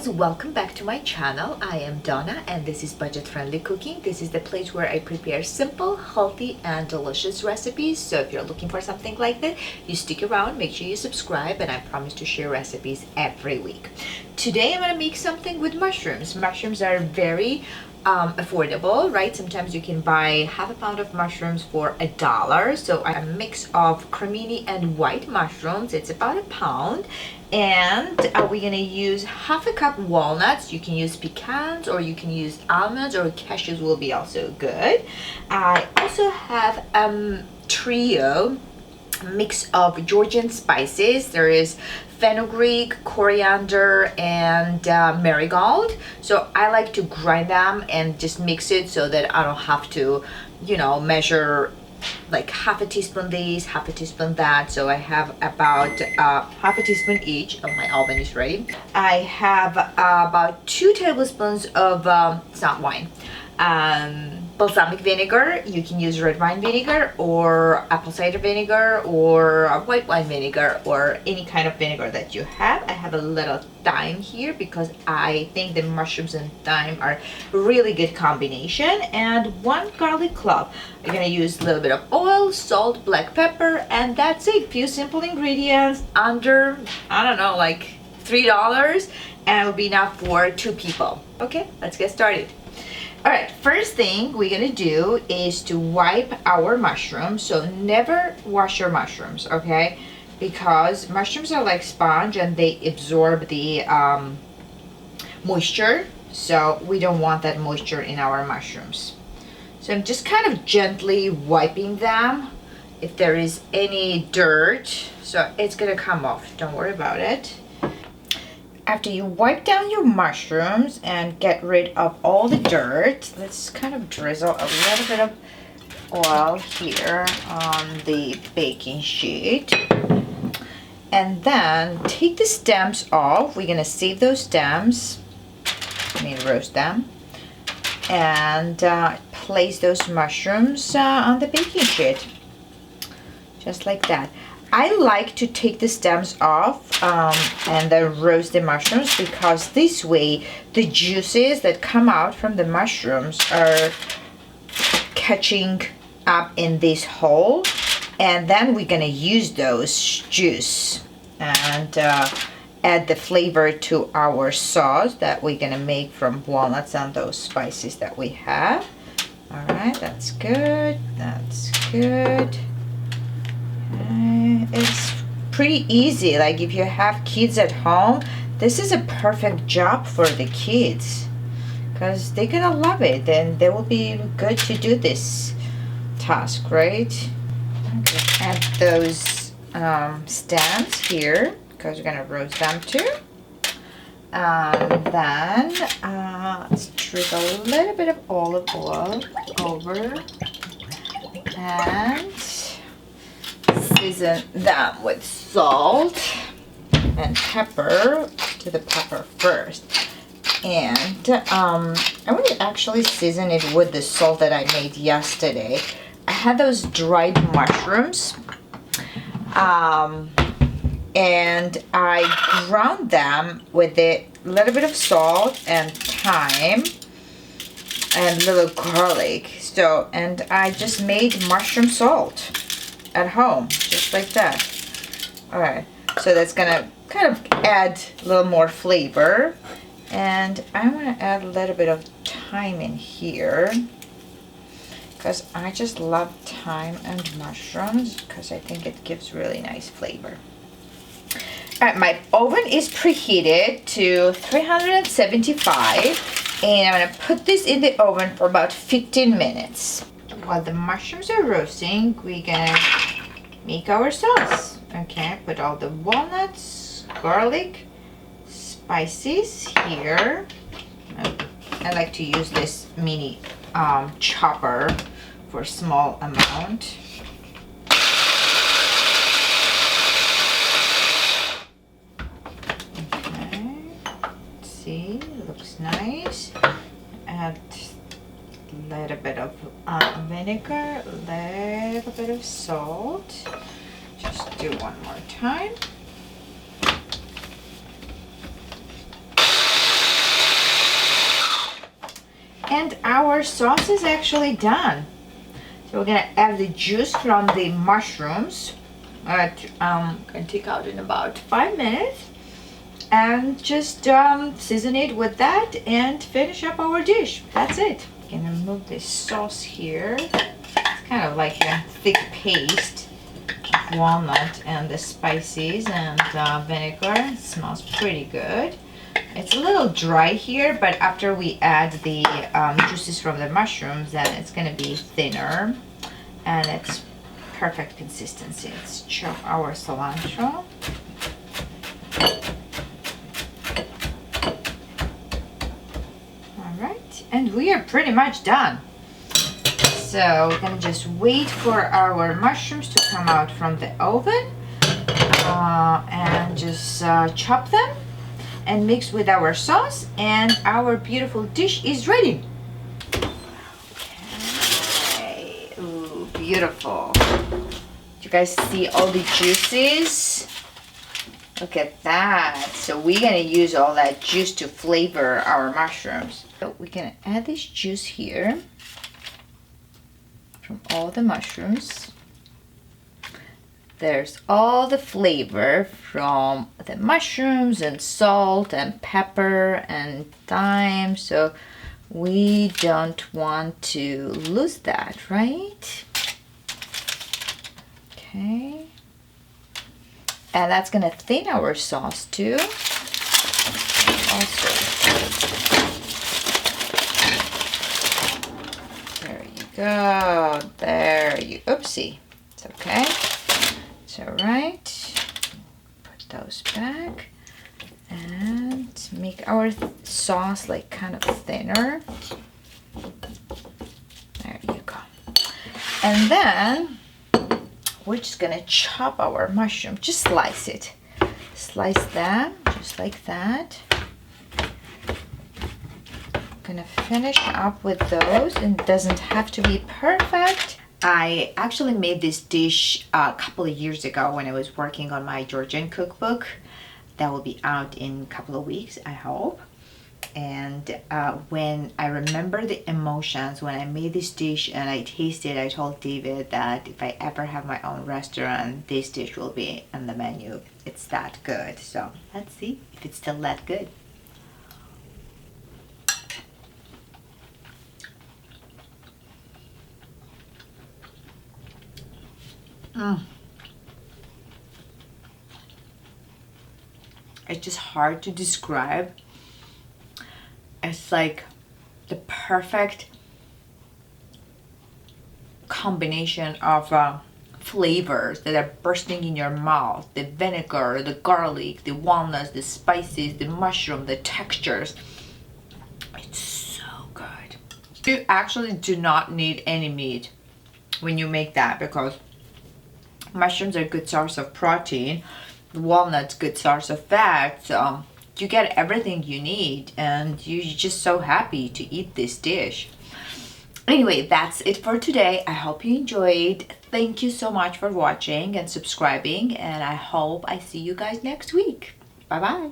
loves, welcome back to my channel. I am Donna and this is Budget Friendly Cooking. This is the place where I prepare simple, healthy and delicious recipes. So if you're looking for something like that, you stick around, make sure you subscribe, and I promise to share recipes every week. Today I'm going to make something with mushrooms. Mushrooms are very affordable, right? Sometimes you can buy half a pound of mushrooms for $1. So I have a mix of cremini and white mushrooms. It's about a pound. And we're gonna use half a cup walnuts. You can use pecans or you can use almonds, or cashews will be also good. I also have trio mix of Georgian spices. There is fenugreek, coriander, and marigold. So I like to grind them and just mix it so that I don't have to, measure like half a teaspoon this, half a teaspoon that. So I have about half a teaspoon each. Oh, my oven is ready. I have about 2 tablespoons of it's not wine, balsamic vinegar. You can use red wine vinegar or apple cider vinegar or white wine vinegar or any kind of vinegar that you have. I have a little thyme here because I think the mushrooms and thyme are a really good combination, and 1 garlic clove. I'm gonna use a little bit of oil, salt, black pepper, and that's it. Few simple ingredients under, I don't know, like $3, and it'll be enough for 2 people. Okay, let's get started. All right, first thing we're gonna do is to wipe our mushrooms. So never wash your mushrooms, okay? Because mushrooms are like sponge and they absorb the moisture. So we don't want that moisture in our mushrooms. So I'm just kind of gently wiping them if there is any dirt. So it's gonna come off, don't worry about it. After you wipe down your mushrooms and get rid of all the dirt, let's kind of drizzle a little bit of oil here on the baking sheet. And then take the stems off. We're gonna save those stems, roast them, and place those mushrooms on the baking sheet, just like that. I like to take the stems off and then roast the mushrooms, because this way the juices that come out from the mushrooms are catching up in this hole, and then we're gonna use those juice and add the flavor to our sauce that we're gonna make from walnuts and those spices that we have. All right, that's good. That's good. It's pretty easy. Like if you have kids at home, this is a perfect job for the kids because they're gonna love it and they will be good to do this task, right? Okay. Add those stems here because we're gonna roast them too. Then let's drizzle a little bit of olive oil over and season them with salt and pepper. To the pepper first, and I want to actually season it with the salt that I made yesterday. I had those dried mushrooms and I ground them with a little bit of salt and thyme and a little garlic. So, and I just made mushroom salt at home, just like that. All right, so that's gonna kind of add a little more flavor, and I'm gonna add a little bit of thyme in here because I just love thyme and mushrooms because I think it gives really nice flavor. All right, my oven is preheated to 375, and I'm gonna put this in the oven for about 15 minutes. While the mushrooms are roasting, we're gonna make our sauce. Okay, put all the walnuts, garlic, spices here. I like to use this mini chopper for a small amount. Okay, see, looks nice. Add a little bit of vinegar, a little bit of salt. Just do one more time. And our sauce is actually done. So we're gonna add the juice from the mushrooms. Gonna take out in about 5 minutes. And just season it with that and finish up our dish. That's it. Gonna move this sauce here. It's kind of like a thick paste of walnut and the spices and vinegar. It smells pretty good. It's a little dry here, but after we add the juices from the mushrooms, then it's gonna be thinner and it's perfect consistency. Let's chop our cilantro. And we are pretty much done. So we're gonna just wait for our mushrooms to come out from the oven and just chop them and mix with our sauce, and our beautiful dish is ready. Okay. Ooh, beautiful. Do you guys see all the juices? Look at that. So we're gonna use all that juice to flavor our mushrooms. So we're gonna add this juice here from all the mushrooms. There's all the flavor from the mushrooms and salt and pepper and thyme. So we don't want to lose that, right? Okay. And that's gonna thin our sauce too. Also, there you go. There you. Oopsie. It's okay. It's all right. Put those back and make our sauce like kind of thinner. There you go. And then we're just gonna chop our mushroom. Just slice it. Slice them just like that. Gonna finish up with those, and it doesn't have to be perfect. I actually made this dish a couple of years ago when I was working on my Georgian cookbook. That will be out in a couple of weeks, I hope. And when I remember the emotions when I made this dish and I tasted, I told David that if I ever have my own restaurant, this dish will be on the menu. It's that good. So let's see if it's still that good. It's just hard to describe. It's like the perfect combination of flavors that are bursting in your mouth. The vinegar, the garlic, the walnuts, the spices, the mushroom, the textures. It's so good. You actually do not need any meat when you make that, because mushrooms are a good source of protein. The walnuts, good source of fat. So you get everything you need, and you're just so happy to eat this dish. Anyway, that's it for today. I hope you enjoyed. Thank you so much for watching and subscribing, and I hope I see you guys next week. Bye bye.